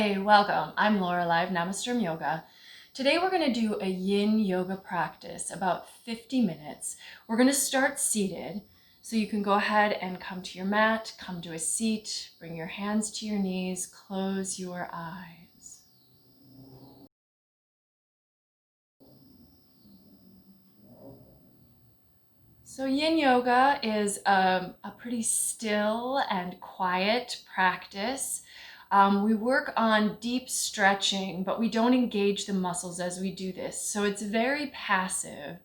Hey, welcome. I'm Laura Live, Namasturm Yoga. Today we're going to do a Yin Yoga practice, about 50 minutes. We're going to start seated, so you can go ahead and come to your mat, come to a seat, bring your hands to your knees, close your eyes. So Yin Yoga is a pretty still and quiet practice. We work on deep stretching, but we don't engage the muscles as we do this. So it's very passive.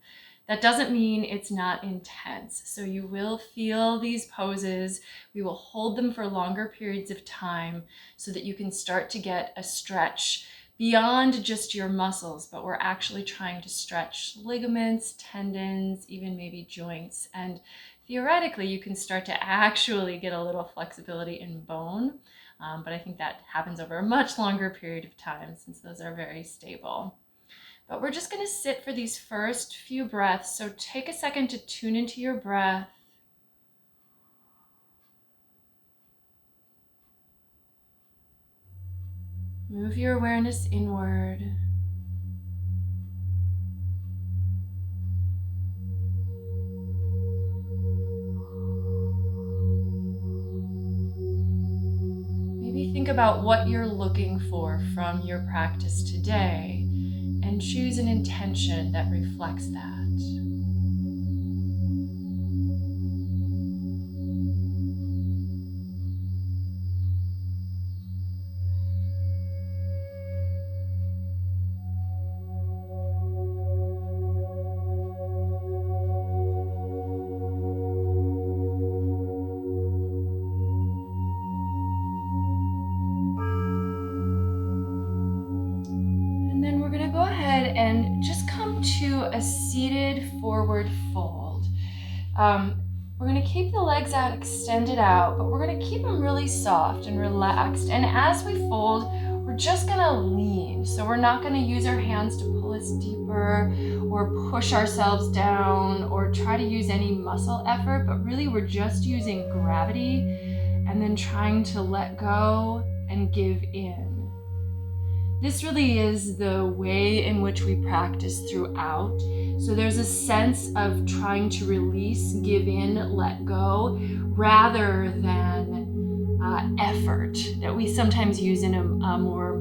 That doesn't mean it's not intense. So you will feel these poses. We will hold them for longer periods of time so that you can start to get a stretch beyond just your muscles, but we're actually trying to stretch ligaments, tendons, even maybe joints. And theoretically, you can start to actually get a little flexibility in bone. But I think that happens over a much longer period of time since those are very stable. But we're just going to sit for these first few breaths. So take a second to tune into your breath. Move your awareness inward. Maybe think about what you're looking for from your practice today and choose an intention that reflects that. And then we're going to go ahead and just come to a seated forward fold. We're going to keep the legs out, extended out, but we're going to keep them really soft and relaxed. And as we fold, we're just going to lean. So we're not going to use our hands to pull us deeper or push ourselves down or try to use any muscle effort, but really we're just using gravity and then trying to let go and give in. This really is the way in which we practice throughout. So there's a sense of trying to release, give in, let go, rather than effort that we sometimes use in a more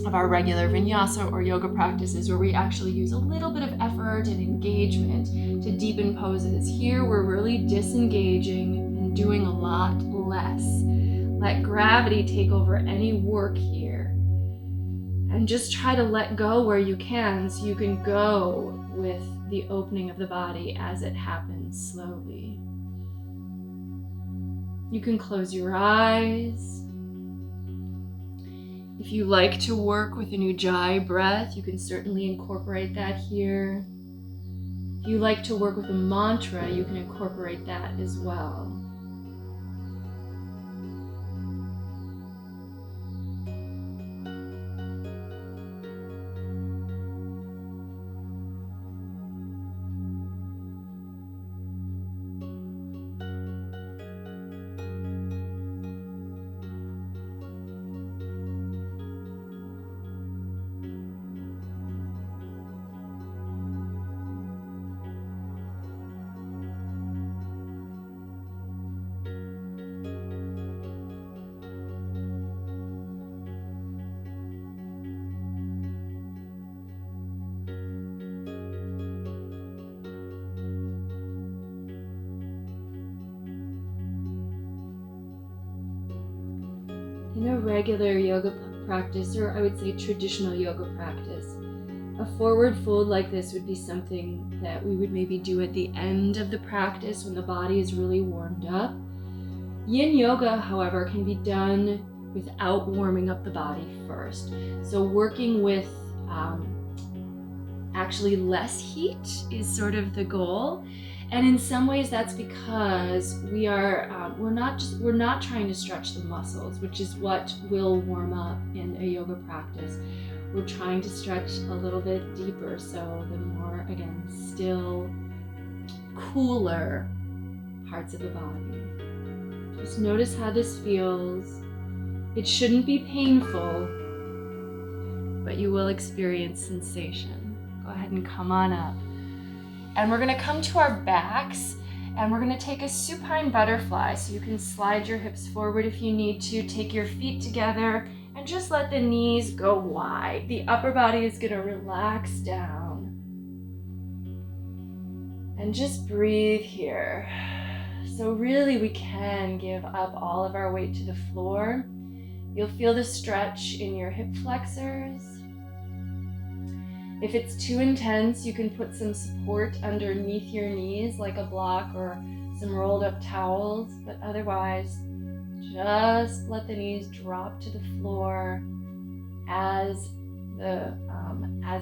of our regular vinyasa or yoga practices, where we actually use a little bit of effort and engagement to deepen poses. Here we're really disengaging and doing a lot less. Let gravity take over any work here. And just try to let go where you can, so you can go with the opening of the body as it happens slowly. You can close your eyes. If you like to work with an ujjayi breath, you can certainly incorporate that here. If you like to work with a mantra, you can incorporate that as well. In a regular yoga practice, or I would say traditional yoga practice, a forward fold like this would be something that we would maybe do at the end of the practice when the body is really warmed up. Yin Yoga, however, can be done without warming up the body first. So working with actually less heat is sort of the goal. And in some ways that's because we're not trying to stretch the muscles, which is what will warm up in a yoga practice. We're trying to stretch a little bit deeper, so the more, again, still, cooler parts of the body. Just notice how this feels. It shouldn't be painful. but you will experience sensation. Go ahead and come on up. And we're gonna come to our backs, and we're gonna take a supine butterfly. So you can slide your hips forward if you need to, take your feet together, and just let the knees go wide. The upper body is gonna relax down. And just breathe here. So really we can give up all of our weight to the floor. You'll feel the stretch in your hip flexors. If it's too intense, you can put some support underneath your knees, like a block or some rolled up towels, but otherwise, just let the knees drop to the floor as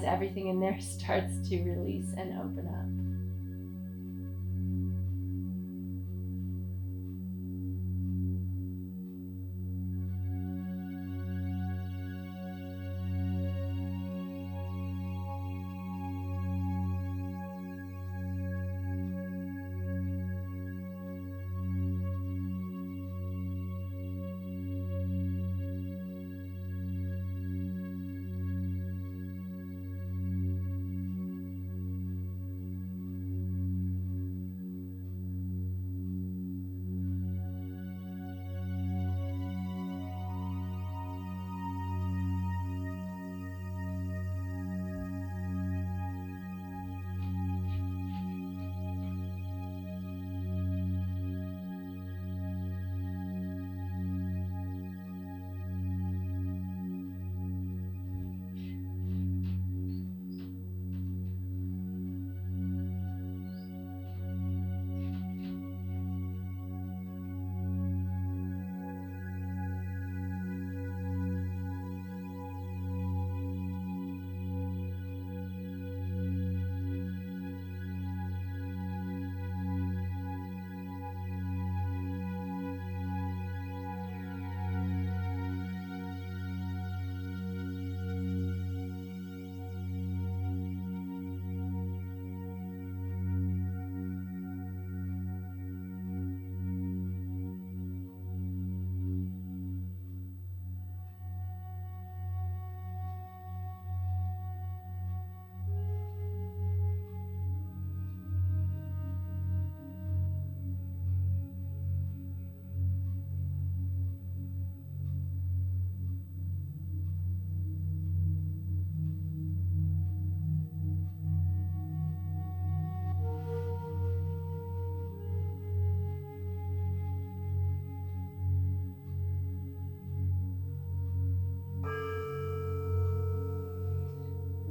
everything in there starts to release and open up.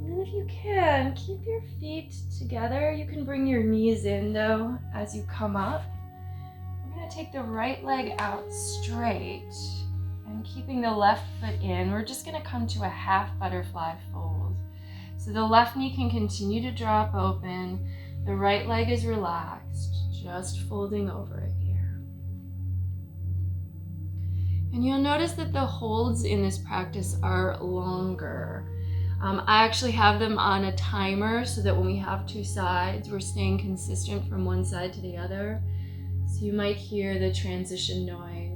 If you can, keep your feet together. You can bring your knees in though as you come up. We're going to take the right leg out straight and keeping the left foot in. We're just going to come to a half butterfly fold. So the left knee can continue to drop open. The right leg is relaxed, just folding over it here. And you'll notice that the holds in this practice are longer. I actually have them on a timer so that when we have two sides, we're staying consistent from one side to the other. So you might hear the transition noise.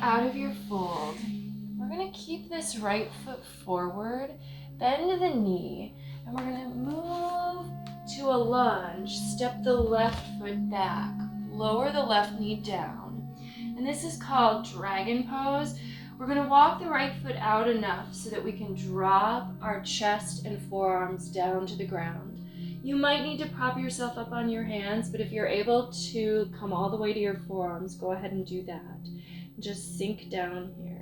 out of your fold. We're going to keep this right foot forward, bend the knee, and we're going to move to a lunge. Step the left foot back, lower the left knee down. And this is called dragon pose. We're going to walk the right foot out enough so that we can drop our chest and forearms down to the ground. You might need to prop yourself up on your hands, but if you're able to come all the way to your forearms, go ahead and do that. Just sink down here.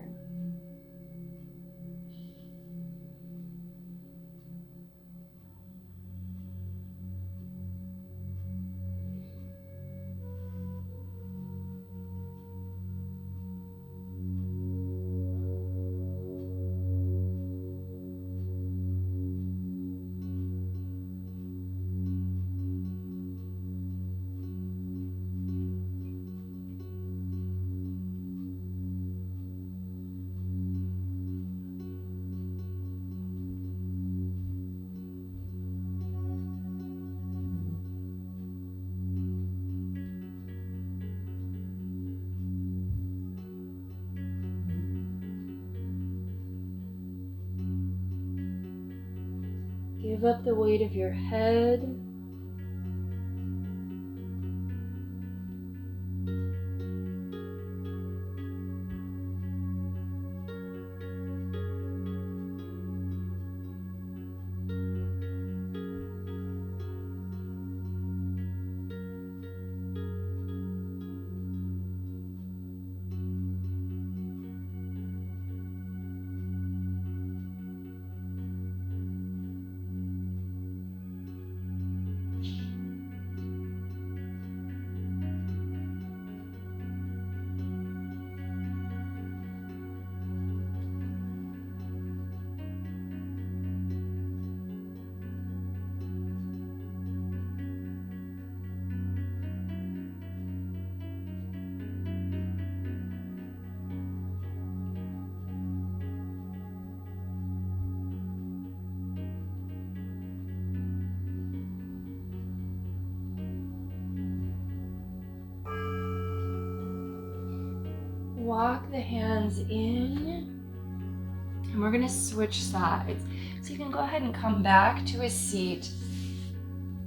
Give up the weight of your head. Walk the hands in, and we're going to switch sides. So you can go ahead and come back to a seat.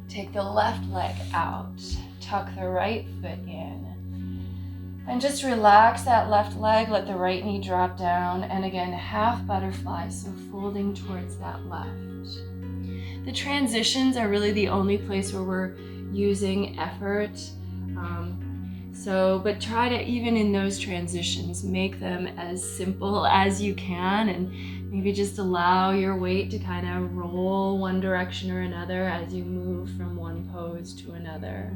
Take the left leg out, tuck the right foot in, and just relax that left leg. Let the right knee drop down, and again, half butterfly, so folding towards that left. The transitions are really the only place where we're using effort. But try to, even in those transitions, make them as simple as you can, and maybe just allow your weight to kind of roll one direction or another as you move from one pose to another.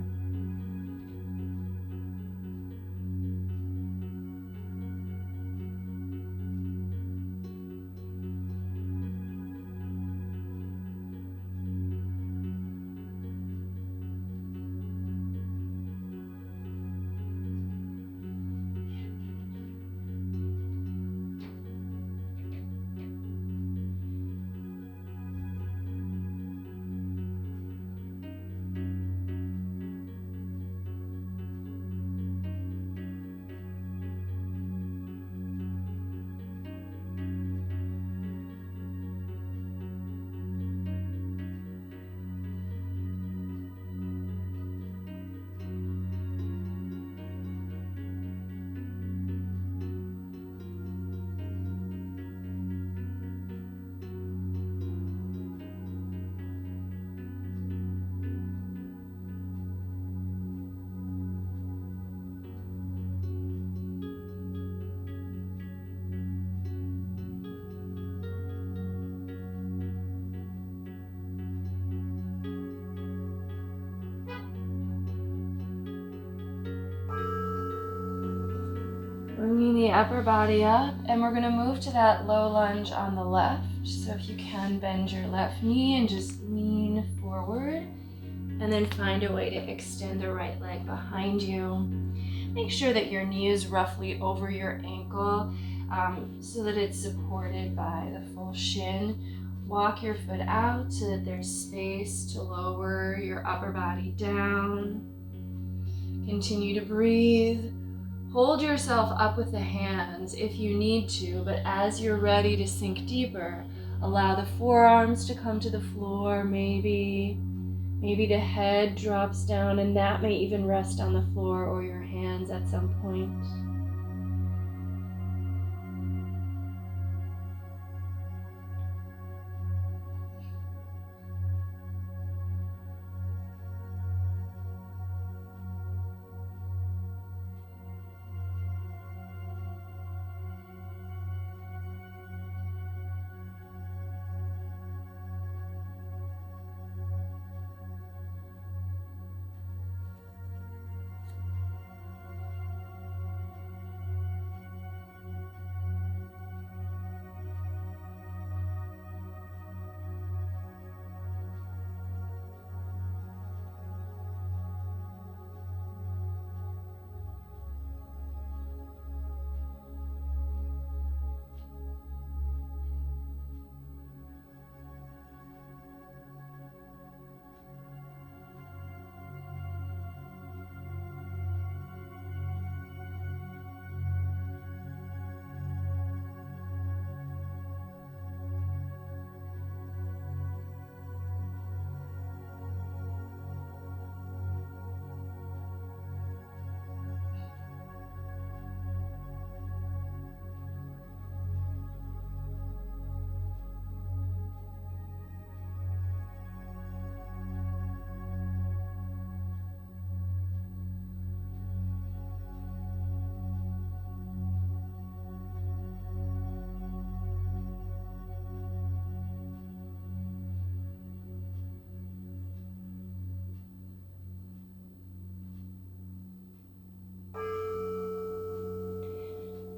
Bringing the upper body up, and we're going to move to that low lunge on the left. So if you can, bend your left knee and just lean forward, and then find a way to extend the right leg behind you. Make sure that your knee is roughly over your ankle so that it's supported by the full shin. Walk your foot out so that there's space to lower your upper body down. Continue to breathe. Hold yourself up with the hands if you need to, but as you're ready to sink deeper, allow the forearms to come to the floor. Maybe the head drops down, and that may even rest on the floor or your hands at some point.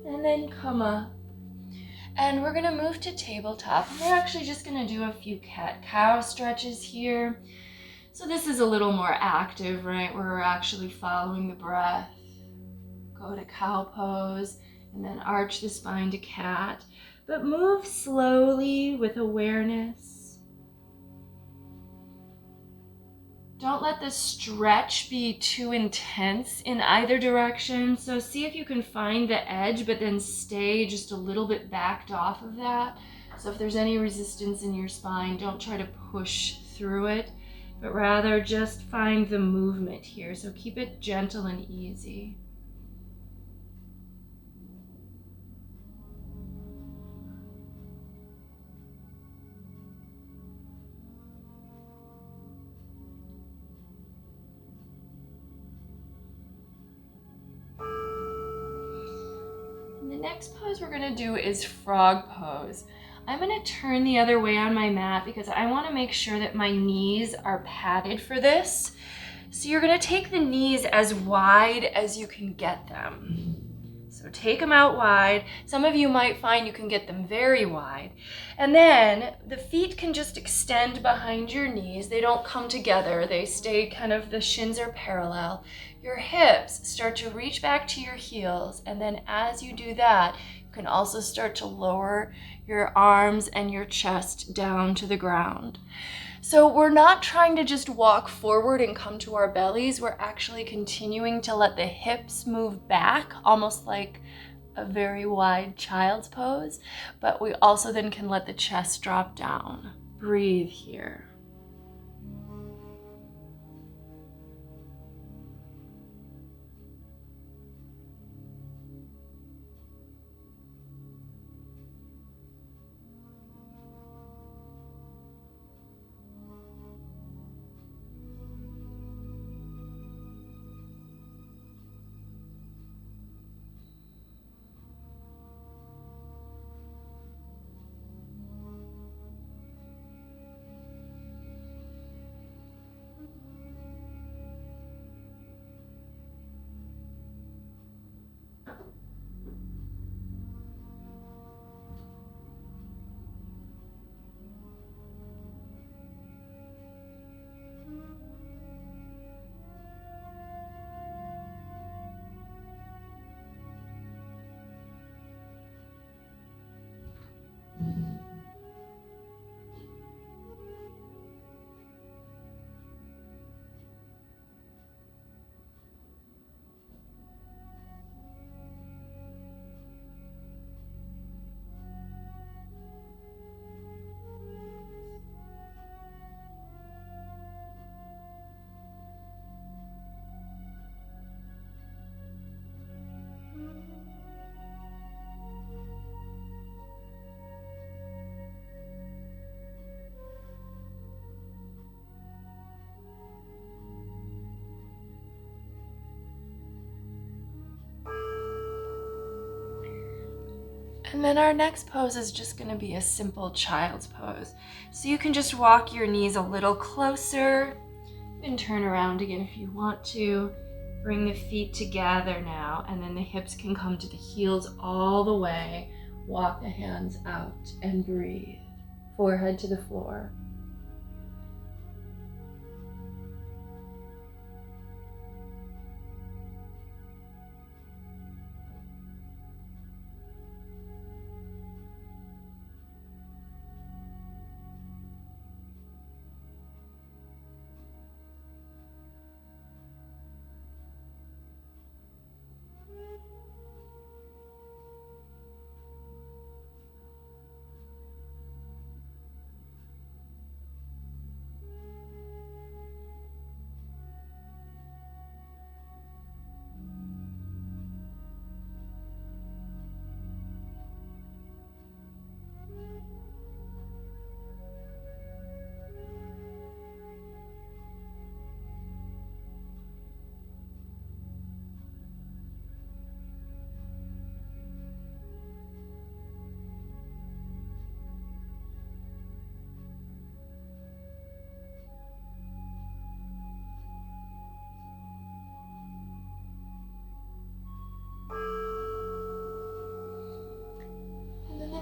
And then come up. And we're gonna move to tabletop. We're actually just gonna do a few cat-cow stretches here. So this is a little more active, right? Where we're actually following the breath. Go to cow pose, and then arch the spine to cat. But move slowly with awareness. Don't let the stretch be too intense in either direction. So see if you can find the edge, but then stay just a little bit backed off of that. So if there's any resistance in your spine, don't try to push through it, but rather just find the movement here. So keep it gentle and easy. The next pose we're gonna do is frog pose. I'm gonna turn the other way on my mat because I wanna make sure that my knees are padded for this. So you're gonna take the knees as wide as you can get them. So take them out wide. Some of you might find you can get them very wide. And then the feet can just extend behind your knees. They don't come together. They stay kind of, the shins are parallel. Your hips start to reach back to your heels. And then as you do that, you can also start to lower your arms and your chest down to the ground. So we're not trying to just walk forward and come to our bellies. We're actually continuing to let the hips move back, almost like a very wide child's pose. But we also then can let the chest drop down. Breathe here. And then our next pose is just going to be a simple child's pose. So you can just walk your knees a little closer and turn around again if you want to. Bring the feet together now, and then the hips can come to the heels all the way. Walk the hands out and breathe. Forehead to the floor.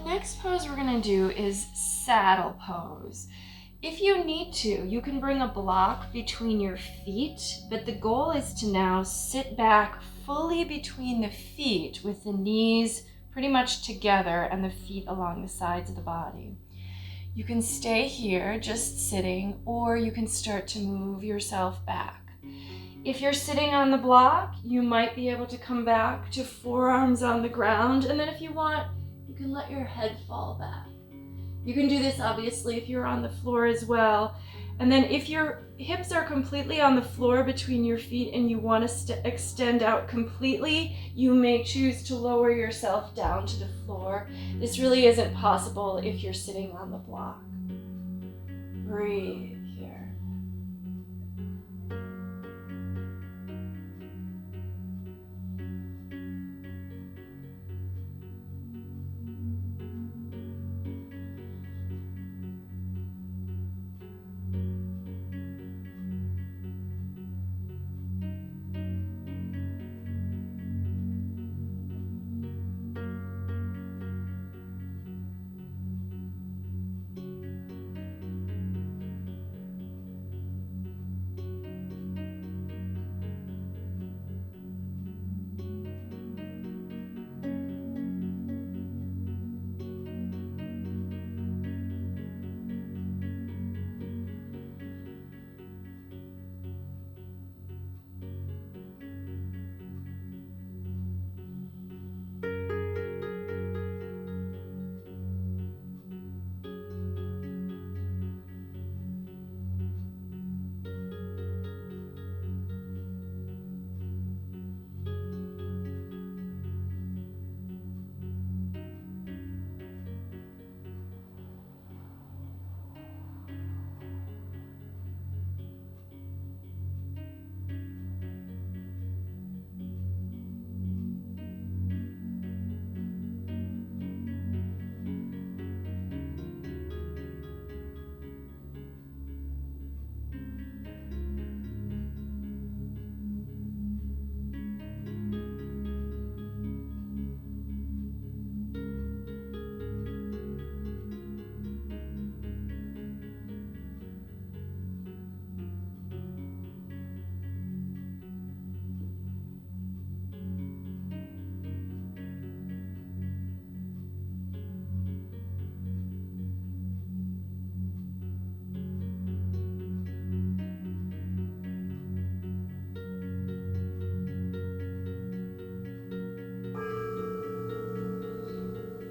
Next pose we're going to do is saddle pose. If you need to, you can bring a block between your feet, but the goal is to now sit back fully between the feet with the knees pretty much together and the feet along the sides of the body. You can stay here just sitting, or you can start to move yourself back. If you're sitting on the block, you might be able to come back to forearms on the ground, and then if you want, you can let your head fall back. You can do this obviously if you're on the floor as well. And then if your hips are completely on the floor between your feet and you want to extend out completely, you may choose to lower yourself down to the floor. This really isn't possible if you're sitting on the block. Breathe here.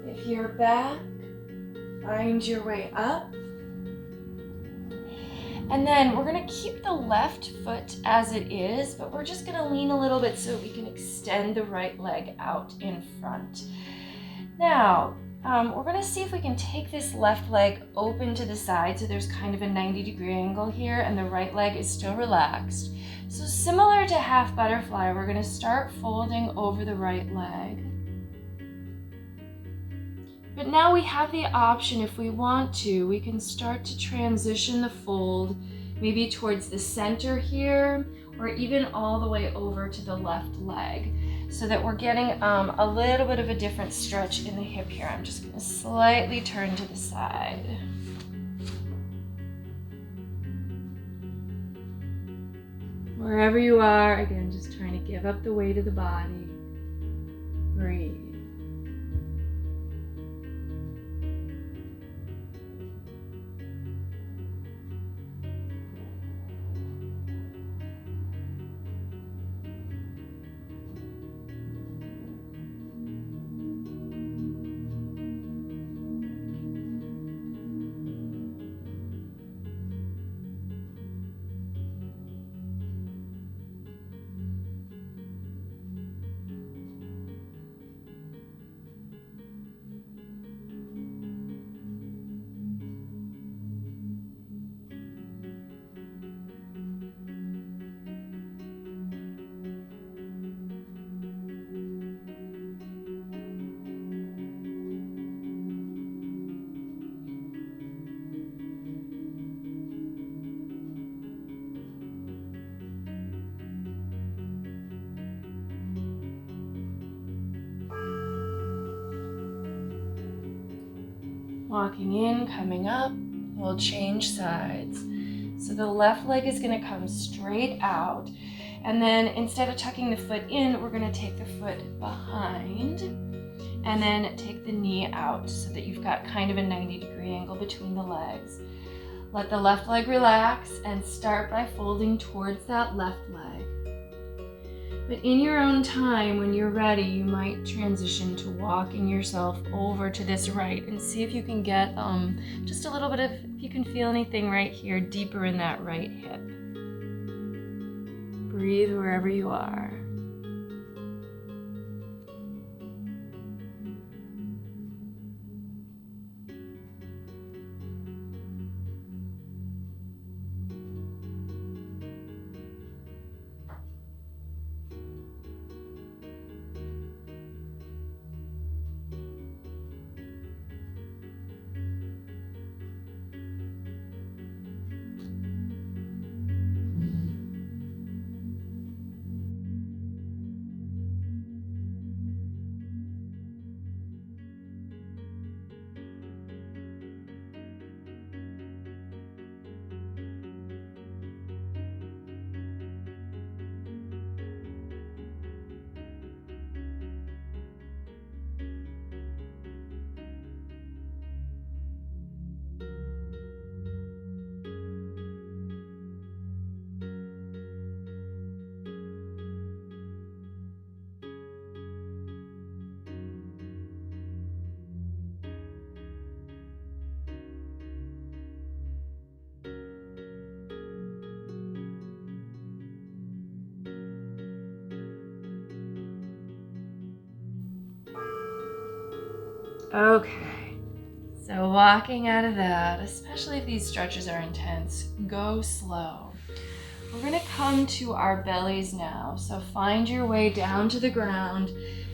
If you're back, find your way up. And then we're going to keep the left foot as it is, but we're just going to lean a little bit so we can extend the right leg out in front. Now, we're going to see if we can take this left leg open to the side so there's kind of a 90-degree angle here and the right leg is still relaxed. So similar to half butterfly, we're going to start folding over the right leg. But now we have the option, if we want to, we can start to transition the fold maybe towards the center here, or even all the way over to the left leg, so that we're getting a little bit of a different stretch in the hip here. I'm just going to slightly turn to the side. Wherever you are, again, just trying to give up the weight of the body. Breathe. Walking in, coming up, we'll change sides. So the left leg is going to come straight out, and then instead of tucking the foot in, we're going to take the foot behind and then take the knee out so that you've got kind of a 90-degree angle between the legs. Let the left leg relax and start by folding towards that left leg. But in your own time, when you're ready, you might transition to walking yourself over to this right and see if you can get just a little bit of, if you can feel anything right here, deeper in that right hip. Breathe wherever you are. Okay, so walking out of that, especially if these stretches are intense, go slow. We're going to come to our bellies now, so find your way down to the ground,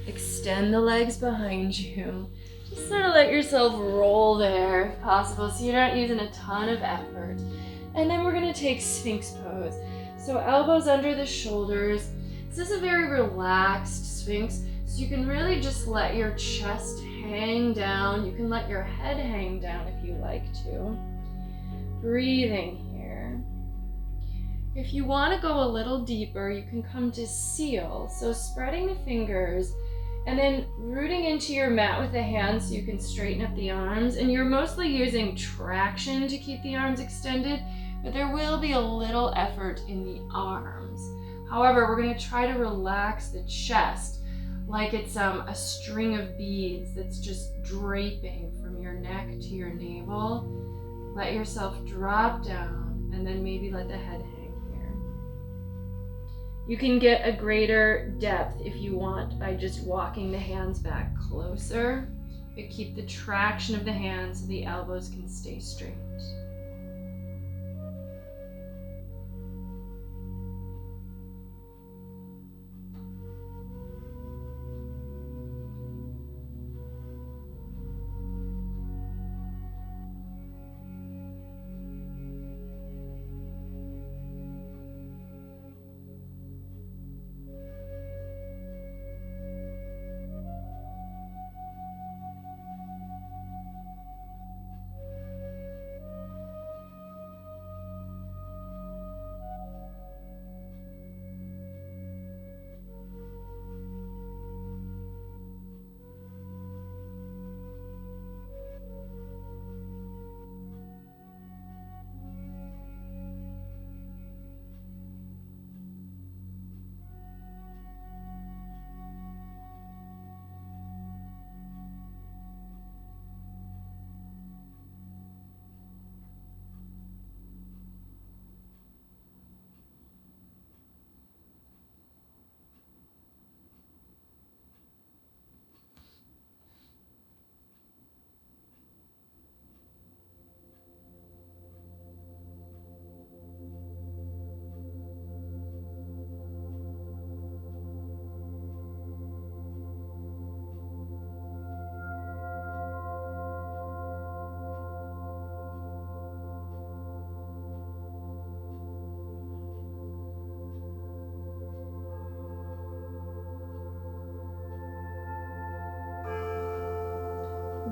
extend the legs behind you, just sort of let yourself roll there if possible so you're not using a ton of effort. And then we're going to take Sphinx pose. So elbows under the shoulders. This is a very relaxed Sphinx, so you can really just let your chest hang down. You can let your head hang down if you like to. Breathing here. If you want to go a little deeper, you can come to seal. So spreading the fingers and then rooting into your mat with the hands so you can straighten up the arms. And you're mostly using traction to keep the arms extended, but there will be a little effort in the arms. However, we're going to try to relax the chest like it's a string of beads that's just draping from your neck to your navel. Let yourself drop down and then maybe let the head hang here. You can get a greater depth if you want by just walking the hands back closer, but keep the traction of the hands so the elbows can stay straight.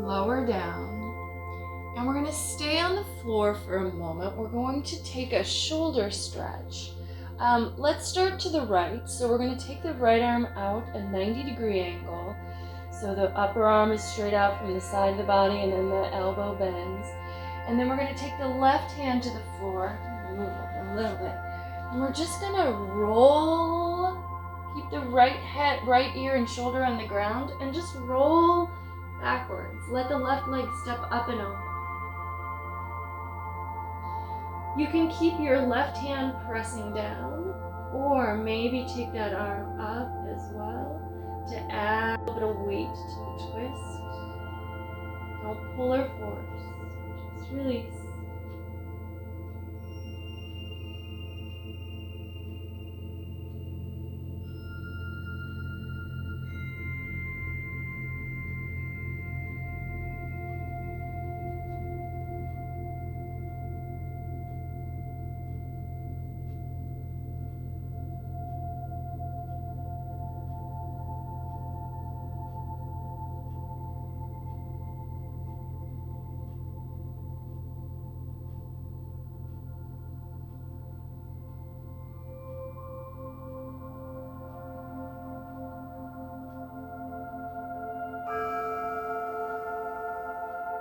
lower down. And we're going to stay on the floor for a moment. We're going to take a shoulder stretch. Let's start to the right. So we're going to take the right arm out a 90-degree angle. So the upper arm is straight out from the side of the body and then the elbow bends. And then we're going to take the left hand to the floor, move up a little bit. And we're just going to roll, keep the right ear and shoulder on the ground and just roll backwards. Let the left leg step up and over. You can keep your left hand pressing down, or maybe take that arm up as well to add a little bit of weight to the twist. Don't pull or force, just release.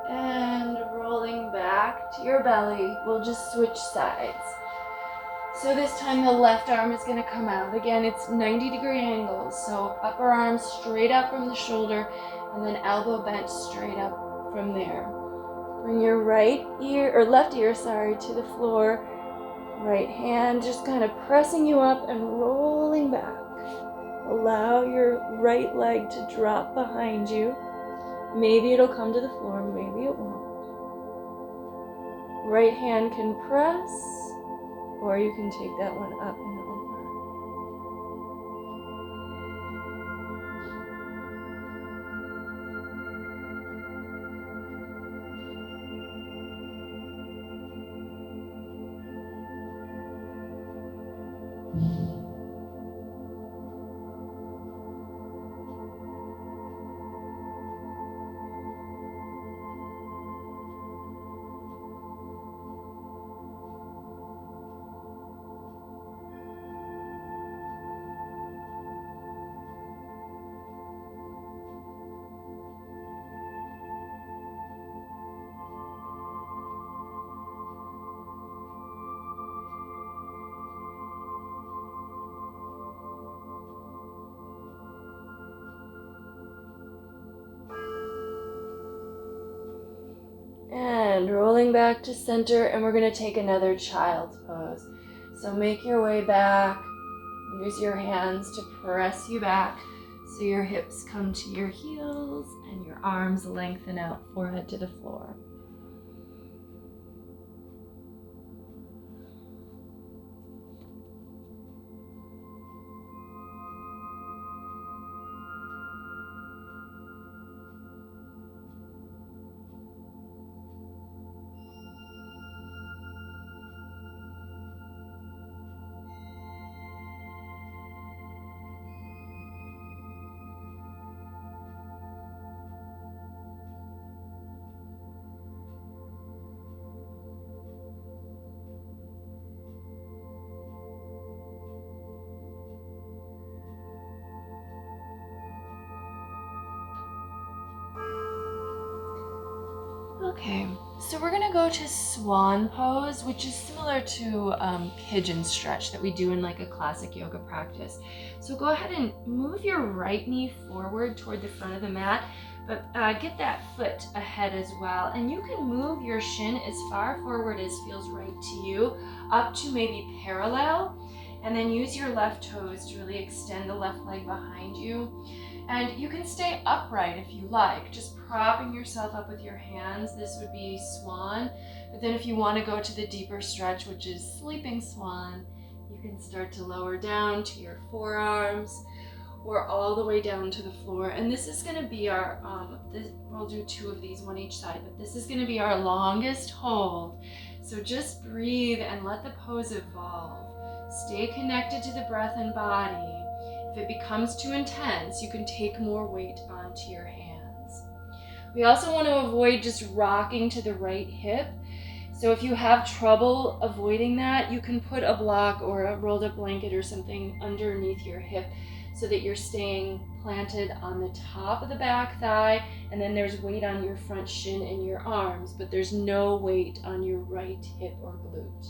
And rolling back to your belly, we'll just switch sides. So this time the left arm is going to come out. Again, it's 90-degree angles. So upper arm straight up from the shoulder and then elbow bent straight up from there. Bring your left ear, to the floor. Right hand just kind of pressing you up and rolling back. Allow your right leg to drop behind you. Maybe it'll come to the floor, maybe it won't. Right hand can press, or you can take that one up and over. And rolling back to center, and we're going to take another child's pose. So make your way back. Use your hands to press you back so your hips come to your heels and your arms lengthen out, forehead to the floor. Okay, so we're gonna go to swan pose, which is similar to pigeon stretch that we do in like a classic yoga practice. So go ahead and move your right knee forward toward the front of the mat, but get that foot ahead as well. And you can move your shin as far forward as feels right to you, up to maybe parallel, and then use your left toes to really extend the left leg behind you. And you can stay upright if you like, just propping yourself up with your hands. This would be swan. But then if you want to go to the deeper stretch, which is sleeping swan, you can start to lower down to your forearms or all the way down to the floor. And this is going to be our, we'll do two of these, one each side, but this is going to be our longest hold. So just breathe and let the pose evolve. Stay connected to the breath and body. If it becomes too intense, you can take more weight onto your hands. We also want to avoid just rocking to the right hip. So if you have trouble avoiding that, you can put a block or a rolled up blanket or something underneath your hip so that you're staying planted on the top of the back thigh, and then there's weight on your front shin and your arms, but there's no weight on your right hip or glute.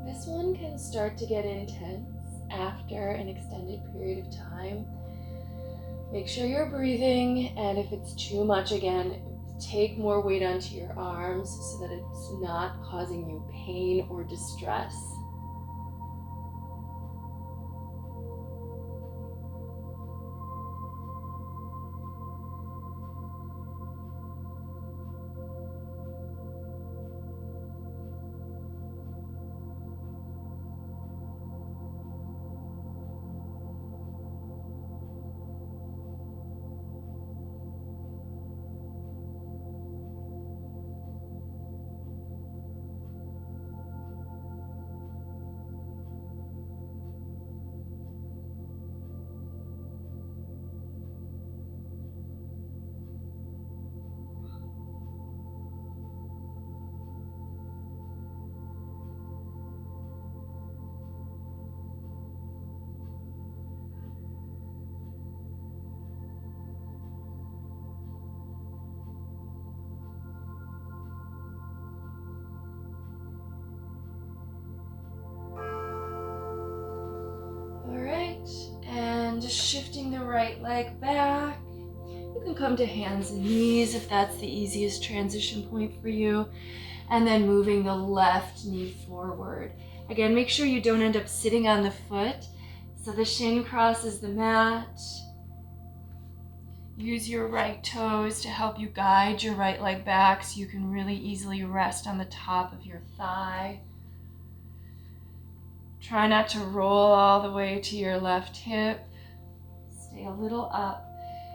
This one can start to get intense after an extended period of time. Make sure you're breathing, and if it's too much, again, take more weight onto your arms so that it's not causing you pain or distress. And just shifting the right leg back. You can come to hands and knees if that's the easiest transition point for you. And then moving the left knee forward. Again, make sure you don't end up sitting on the foot. So the shin crosses the mat. Use your right toes to help you guide your right leg back so you can really easily rest on the top of your thigh. Try not to roll all the way to your left hip. Stay a little up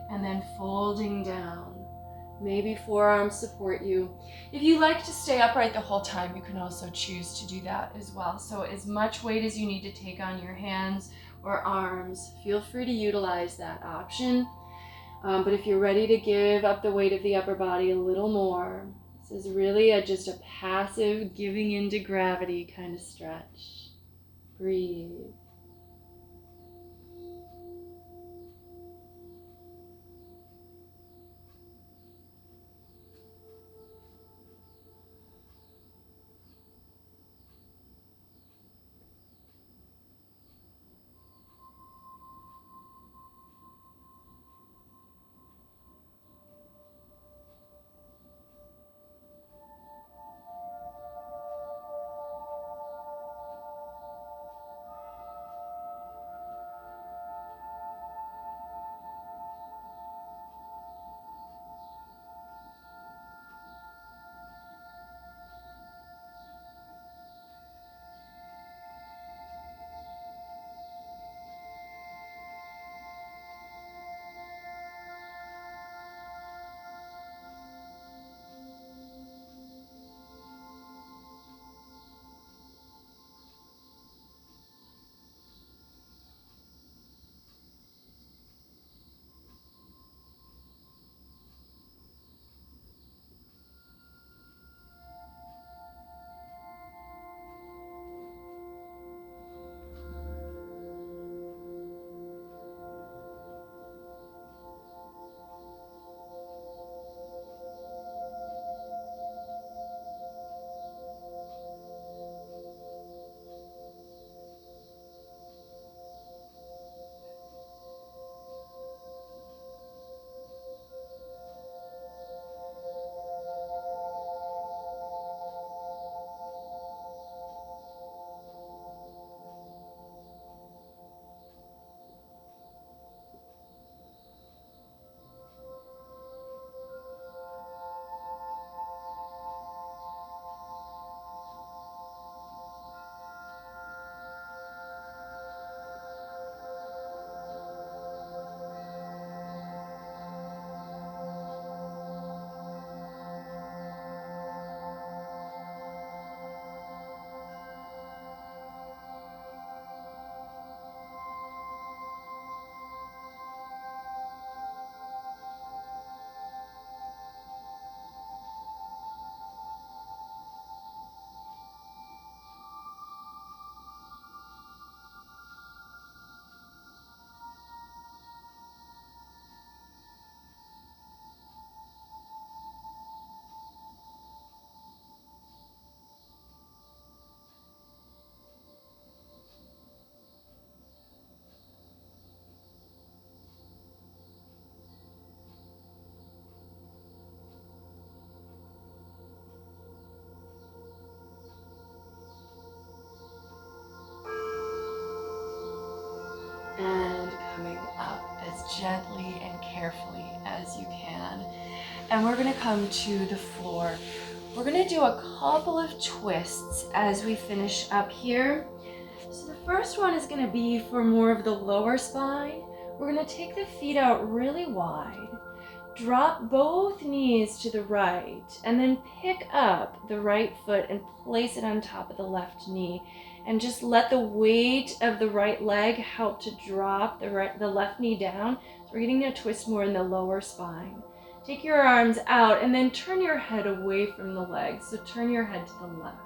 and then folding down. Maybe forearms support you. If you like to stay upright the whole time, you can also choose to do that as well. So as much weight as you need to take on your hands or arms, feel free to utilize that option. But if you're ready to give up the weight of the upper body a little more, this is really just a passive giving into gravity kind of stretch. Breathe. gently and carefully as you can. And we're going to come to the floor. We're going to do a couple of twists as we finish up here. So the first one is going to be for more of the lower spine. We're going to take the feet out really wide, drop both knees to the right, and then pick up the right foot and place it on top of the left knee. And just let the weight of the right leg help to drop the left knee down. So we're getting a twist more in the lower spine. Take your arms out and then turn your head away from the legs. So turn your head to the left.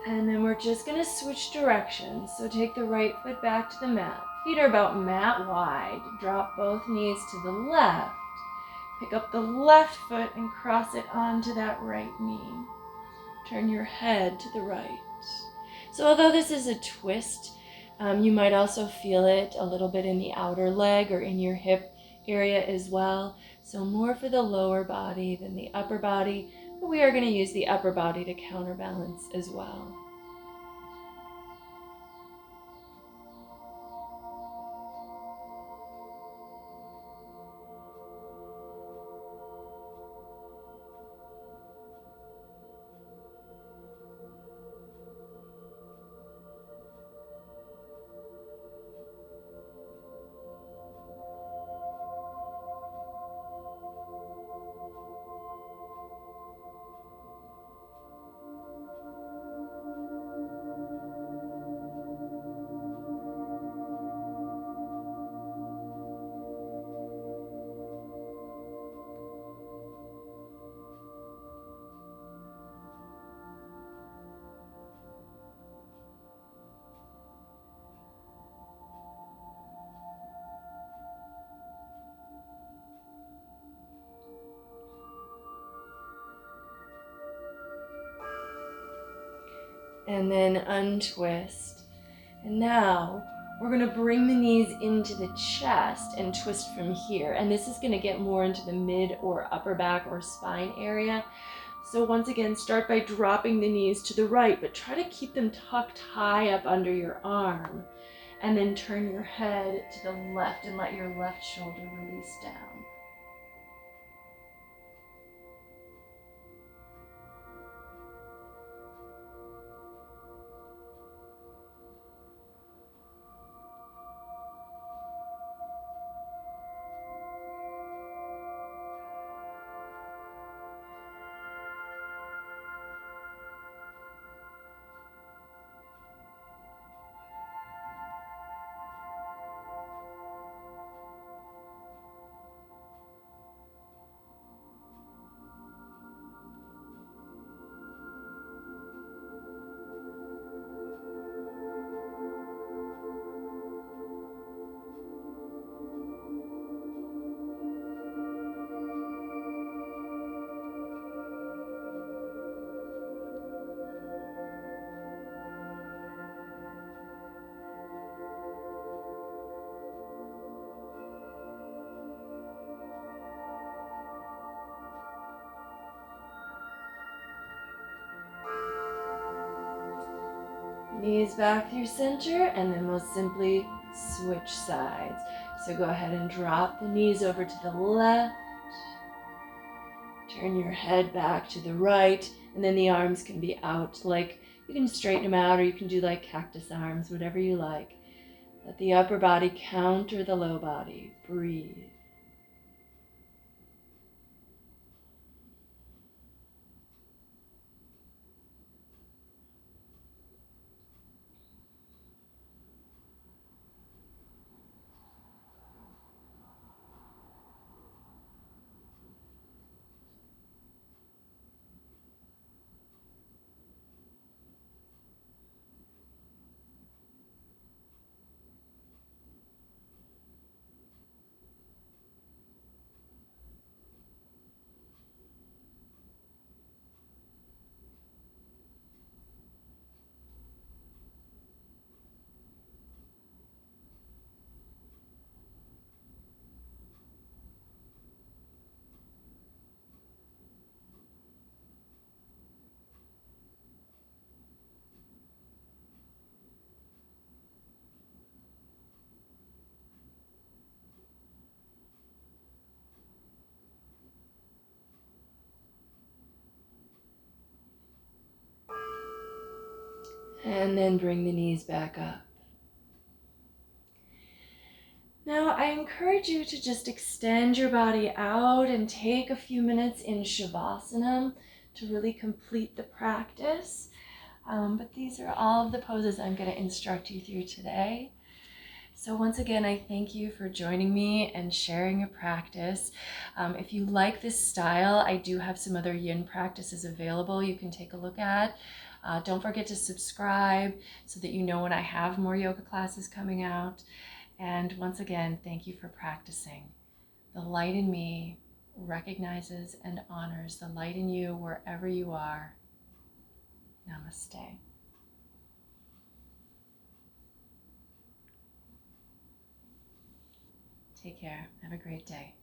And then we're just going to switch directions. So take the right foot back to the mat. Feet are about mat wide. Drop both knees to the left. Pick up the left foot and cross it onto that right knee. Turn your head to the right. So although this is a twist, you might also feel it a little bit in the outer leg or in your hip area as well. So more for the lower body than the upper body, but we are going to use the upper body to counterbalance as well. And then untwist. And now we're going to bring the knees into the chest and twist from here. And this is going to get more into the mid or upper back or spine area. So once again, start by dropping the knees to the right, but try to keep them tucked high up under your arm. And then turn your head to the left and let your left shoulder release down. Knees back through center, and then we'll simply switch sides. So go ahead and drop the knees over to the left. Turn your head back to the right, and then the arms can be out. Like, you can straighten them out, or you can do like cactus arms, whatever you like. Let the upper body counter the low body. Breathe. And then bring the knees back up. Now I encourage you to just extend your body out and take a few minutes in Shavasana to really complete the practice. But these are all of the poses I'm going to instruct you through today. So once again, I thank you for joining me and sharing your practice. If you like this style, I do have some other yin practices available you can take a look at. Don't forget to subscribe so that you know when I have more yoga classes coming out. And once again, thank you for practicing. The light in me recognizes and honors the light in you wherever you are. Namaste. Take care. Have a great day.